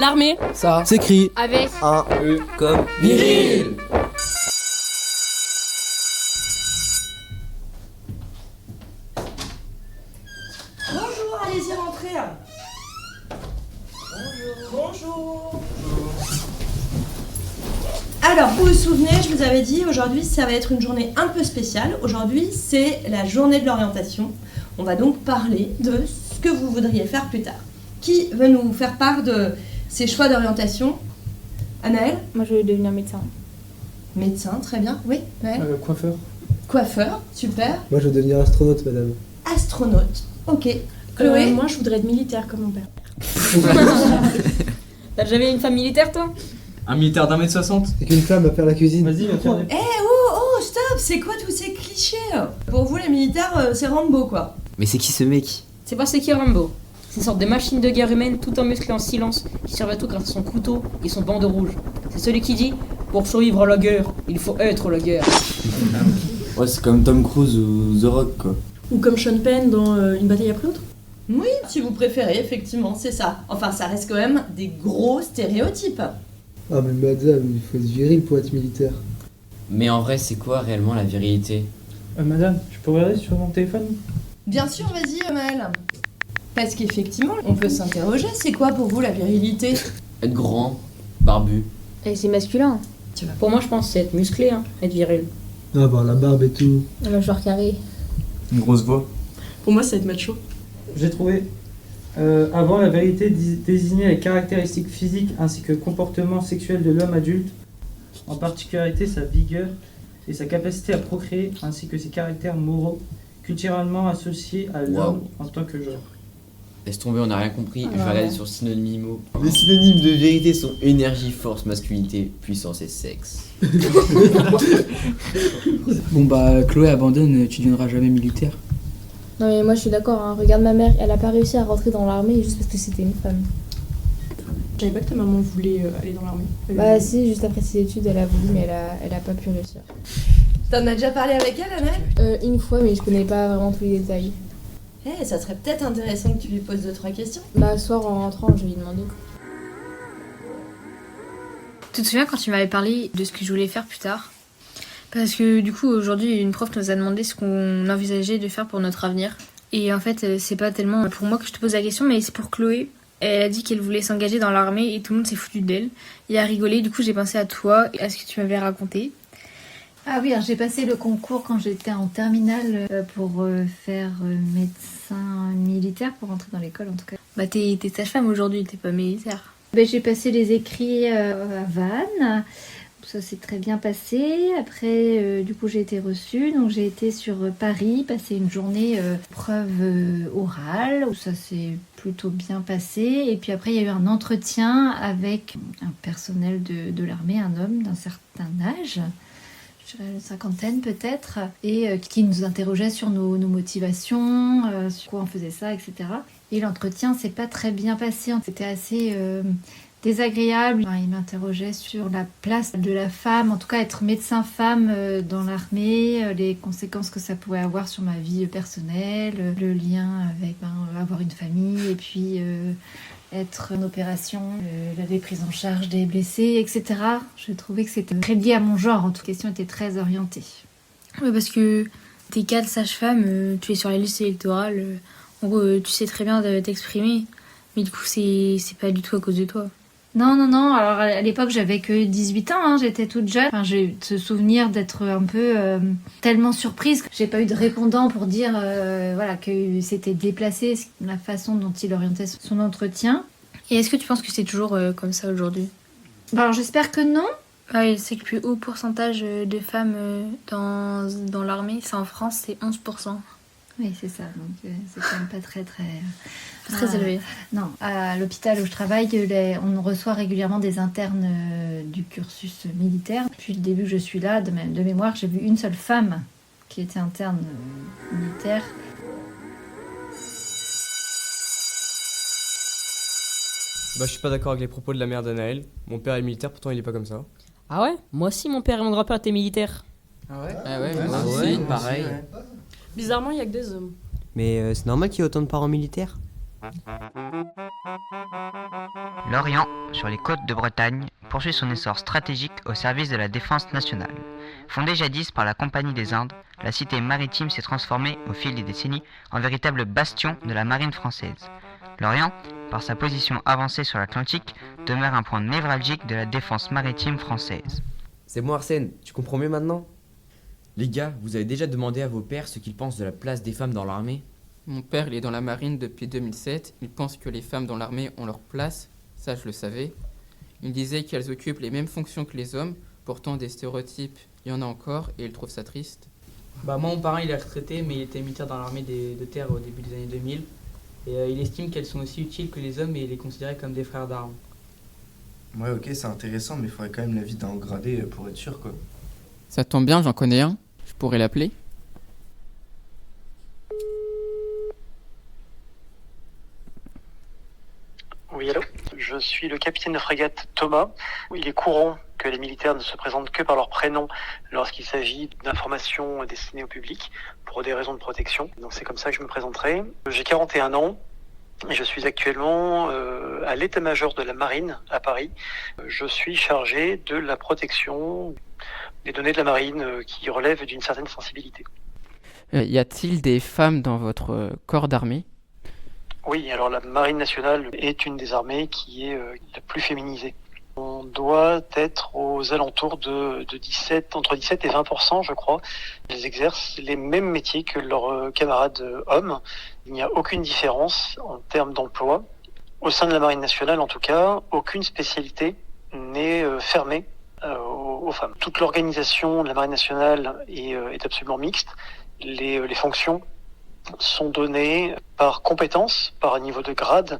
L'armée, Ça s'écrit avec un E comme viril. Bonjour, allez-y, rentrez. Bonjour. Alors, vous vous souvenez, je vous avais dit, aujourd'hui, ça va être une journée un peu spéciale. Aujourd'hui, c'est la journée de l'orientation. On va donc parler de ce que vous voudriez faire plus tard. Qui veut nous faire part de ses choix d'orientation? Anaëlle? Moi je vais devenir médecin. Médecin, très bien. Oui, Noël? Coiffeur. Coiffeur, super. Moi, je veux devenir astronaute, madame. Astronaute, ok. Chloé? Moi je voudrais être militaire comme mon père. T'as jamais une femme militaire toi? Un militaire d'1m60. C'est qu'une femme à faire la cuisine. Vas-y, viens. Oh, stop, c'est quoi tous ces clichés? Pour vous, les militaires, c'est Rambo, quoi. Mais c'est qui ce mec? C'est pas ce qui est Rambo. C'est une sorte de machine de guerre humaine tout en musclé en silence qui servent à tout grâce à son couteau et son bandeau rouge. C'est celui qui dit pour survivre à la guerre, il faut être la guerre. Ouais, c'est comme Tom Cruise ou The Rock, quoi. Ou comme Sean Penn dans Une bataille après l'autre. Oui, si vous préférez, effectivement, c'est ça. Enfin, ça reste quand même des gros stéréotypes. Ah, mais madame, il faut être viril pour être militaire. Mais en vrai, c'est quoi réellement la virilité? Madame, je peux regarder sur mon téléphone? Bien sûr, vas-y, Maëlle. Parce qu'effectivement, on peut s'interroger, c'est quoi pour vous la virilité? Être grand, barbu. Et c'est masculin. Pour moi je pense que c'est être musclé, être viril. Ah, bah, la barbe et tout. Un genre carré. Une grosse voix. Pour moi c'est être macho. J'ai trouvé. Avant, la virilité désignait les caractéristiques physiques ainsi que comportement sexuel de l'homme adulte, en particularité sa vigueur et sa capacité à procréer, ainsi que ses caractères moraux, culturellement associés à l'homme en tant que genre. Laisse tomber, on n'a rien compris. Je vais regarder sur synonymimo. Les synonymes de vérité sont énergie, force, masculinité, puissance et sexe. Bon bah Chloé abandonne, tu deviendras jamais militaire. Non mais moi je suis d'accord, regarde ma mère, elle a pas réussi à rentrer dans l'armée juste parce que c'était une femme. Je savais pas que ta maman voulait aller dans l'armée. Bah si, juste après ses études elle a voulu mais elle a pas pu réussir. T'en as déjà parlé avec elle, Anaëlle? Une fois mais je connais pas vraiment tous les détails. Ça serait peut-être intéressant que tu lui poses 2-3 questions. Bah ce soir en rentrant je vais lui demander. Tu te souviens quand tu m'avais parlé de ce que je voulais faire plus tard? Parce que du coup aujourd'hui une prof nous a demandé ce qu'on envisageait de faire pour notre avenir. Et en fait c'est pas tellement pour moi que je te pose la question mais c'est pour Chloé. Elle a dit qu'elle voulait s'engager dans l'armée et tout le monde s'est foutu d'elle. Il a rigolé, du coup j'ai pensé à toi et à ce que tu m'avais raconté. Ah oui, j'ai passé le concours quand j'étais en terminale pour faire médecin militaire, pour rentrer dans l'école en tout cas. Bah t'es sage-femme aujourd'hui, t'es pas militaire. J'ai passé les écrits à Vannes, ça s'est très bien passé. Après, du coup j'ai été reçue, donc j'ai été sur Paris, passer une journée preuve orale, où ça s'est plutôt bien passé. Et puis après il y a eu un entretien avec un personnel de l'armée, un homme d'un certain âge, une cinquantaine peut-être, et qui nous interrogeait sur nos motivations, sur quoi on faisait ça, etc. Et l'entretien s'est pas très bien passé, c'était assez désagréable. Enfin, il m'interrogeait sur la place de la femme, en tout cas être médecin-femme dans l'armée, les conséquences que ça pouvait avoir sur ma vie personnelle, le lien avec avoir une famille, et puis être en opération, les prises en charge des blessés, etc. Je trouvais que c'était très lié à mon genre, en tout cas, la question était très orientée. Ouais, parce que t'es cadre sage-femme, tu es sur la liste électorale, en gros tu sais très bien t'exprimer, mais du coup c'est pas du tout à cause de toi. Non, alors à l'époque j'avais que 18 ans, j'étais toute jeune. Enfin, j'ai eu ce souvenir d'être un peu tellement surprise que j'ai pas eu de répondant pour dire voilà, que c'était déplacé la façon dont il orientait son entretien. Et est-ce que tu penses que c'est toujours comme ça aujourd'hui? Alors j'espère que non. Ouais, c'est que le plus haut pourcentage de femmes dans l'armée, c'est en France, c'est 11%. Oui, c'est ça, donc c'est quand même pas très élevé. Non, à l'hôpital où je travaille, on reçoit régulièrement des internes du cursus militaire. Depuis le début que je suis là, de mémoire, j'ai vu une seule femme qui était interne militaire. Bah, je suis pas d'accord avec les propos de la mère d'Anaëlle. Mon père est militaire, pourtant il est pas comme ça. Ah ouais? Moi aussi mon père et mon grand-père étaient militaires. Ah ouais, moi aussi, pareil. Bizarrement il y a que des hommes. Mais c'est normal qu'il y ait autant de parents militaires? L'Orient, sur les côtes de Bretagne, poursuit son essor stratégique au service de la défense nationale. Fondée jadis par la Compagnie des Indes, la cité maritime s'est transformée au fil des décennies en véritable bastion de la marine française. L'Orient, par sa position avancée sur l'Atlantique, demeure un point névralgique de la défense maritime française. C'est bon Arsène, tu comprends mieux maintenant? Les gars, vous avez déjà demandé à vos pères ce qu'ils pensent de la place des femmes dans l'armée? Mon père, il est dans la marine depuis 2007. Il pense que les femmes dans l'armée ont leur place. Ça, je le savais. Il disait qu'elles occupent les mêmes fonctions que les hommes. Pourtant, des stéréotypes, il y en a encore et il trouve ça triste. Moi, mon parent, il est retraité, mais il était militaire dans l'armée de terre au début des années 2000. Et il estime qu'elles sont aussi utiles que les hommes et il les considérait comme des frères d'armes. Ouais, ok, c'est intéressant, mais il faudrait quand même l'avis d'un haut gradé pour être sûr, quoi. Ça tombe bien, j'en connais un. Je pourrais l'appeler. Oui, allô ? Je suis le capitaine de frégate Thomas. Il est courant que les militaires ne se présentent que par leur prénom lorsqu'il s'agit d'informations destinées au public pour des raisons de protection. Donc c'est comme ça que je me présenterai. J'ai 41 ans et je suis actuellement à l'état-major de la marine à Paris. Je suis chargé de la protection des données de la marine qui relèvent d'une certaine sensibilité. Y a-t-il des femmes dans votre corps d'armée ? Oui, alors la Marine nationale est une des armées qui est la plus féminisée. On doit être aux alentours de 17, entre 17 et 20%, je crois. Elles exercent les mêmes métiers que leurs camarades hommes. Il n'y a aucune différence en termes d'emploi. Au sein de la Marine nationale, en tout cas, aucune spécialité n'est fermée aux femmes. Toute l'organisation de la Marine nationale est absolument mixte. Les fonctions sont données par compétence, par niveau de grade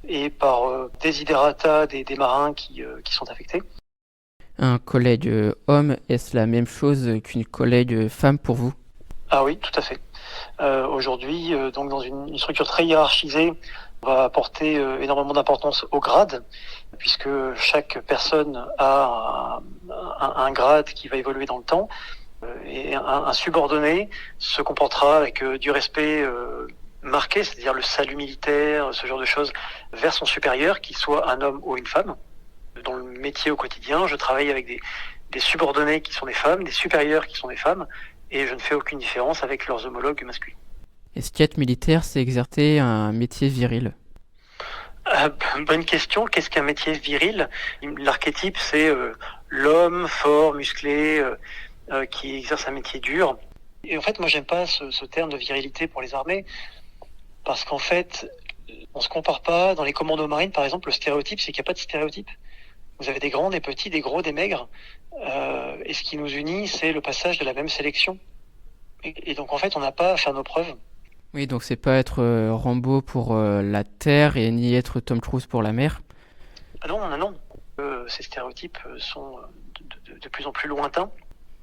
et par desiderata des marins qui sont affectés. Un collègue homme, est-ce la même chose qu'une collègue femme pour vous ? Ah oui, tout à fait. Aujourd'hui, donc dans une structure très hiérarchisée, on va apporter énormément d'importance au grade, puisque chaque personne a un grade qui va évoluer dans le temps. Et un subordonné se comportera avec du respect marqué, c'est-à-dire le salut militaire, ce genre de choses, vers son supérieur, qu'il soit un homme ou une femme. Dans le métier au quotidien, je travaille avec des subordonnés qui sont des femmes, des supérieurs qui sont des femmes, et je ne fais aucune différence avec leurs homologues masculins. Est-ce qu'être militaire, c'est exercer un métier viril ? Bonne question. Qu'est-ce qu'un métier viril ? L'archétype, c'est l'homme fort, musclé, qui exerce un métier dur. Et en fait, moi, j'aime pas ce terme de virilité pour les armées, parce qu'en fait, on se compare pas. Dans les commandos marines, par exemple, le stéréotype, c'est qu'il n'y a pas de stéréotype. Vous avez des grands, des petits, des gros, des maigres, et ce qui nous unit, c'est le passage de la même sélection. Et donc, en fait, on n'a pas à faire nos preuves. Oui, donc c'est pas être Rambo pour la terre et ni être Tom Cruise pour la mer. Ah non. Ces stéréotypes sont de plus en plus lointains.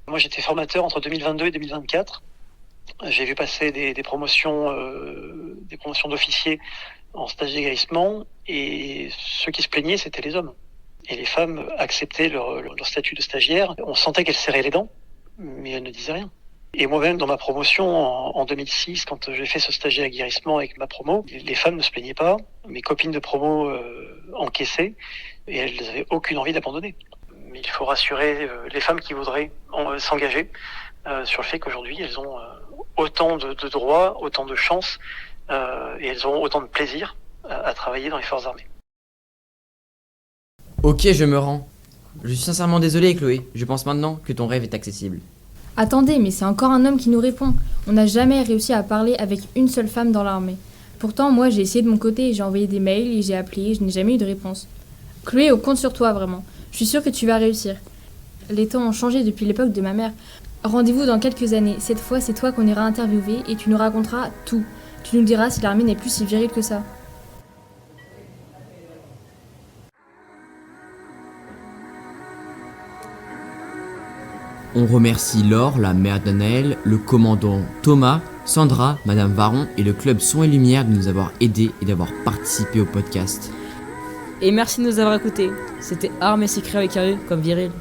Moi, j'étais formateur entre 2022 et 2024. J'ai vu passer des promotions d'officiers en stage d'aguerrissement, et ceux qui se plaignaient, c'était les hommes. Et les femmes acceptaient leur statut de stagiaire. On sentait qu'elles serraient les dents, mais elles ne disaient rien. Et moi-même, dans ma promotion en 2006, quand j'ai fait ce stage d'aguerrissement avec ma promo, les femmes ne se plaignaient pas. Mes copines de promo encaissaient, et elles n'avaient aucune envie d'abandonner. Mais il faut rassurer les femmes qui voudraient s'engager sur le fait qu'aujourd'hui, elles ont autant de droits, autant de chances, et elles auront autant de plaisir à travailler dans les forces armées. Ok, je me rends. Je suis sincèrement désolé, Chloé. Je pense maintenant que ton rêve est accessible. Attendez, mais c'est encore un homme qui nous répond. On n'a jamais réussi à parler avec une seule femme dans l'armée. Pourtant, moi, j'ai essayé de mon côté, j'ai envoyé des mails et j'ai appelé, je n'ai jamais eu de réponse. Chloé, on compte sur toi, vraiment. Je suis sûre que tu vas réussir. Les temps ont changé depuis l'époque de ma mère. Rendez-vous dans quelques années. Cette fois, c'est toi qu'on ira interviewer et tu nous raconteras tout. Tu nous diras si l'armée n'est plus si virile que ça. On remercie Laure, la mère d'Anaël, le commandant Thomas, Sandra, Madame Varon et le club Son et Lumière de nous avoir aidés et d'avoir participé au podcast. Et merci de nous avoir écoutés. C'était Armes et Secrets avec Carré comme viril.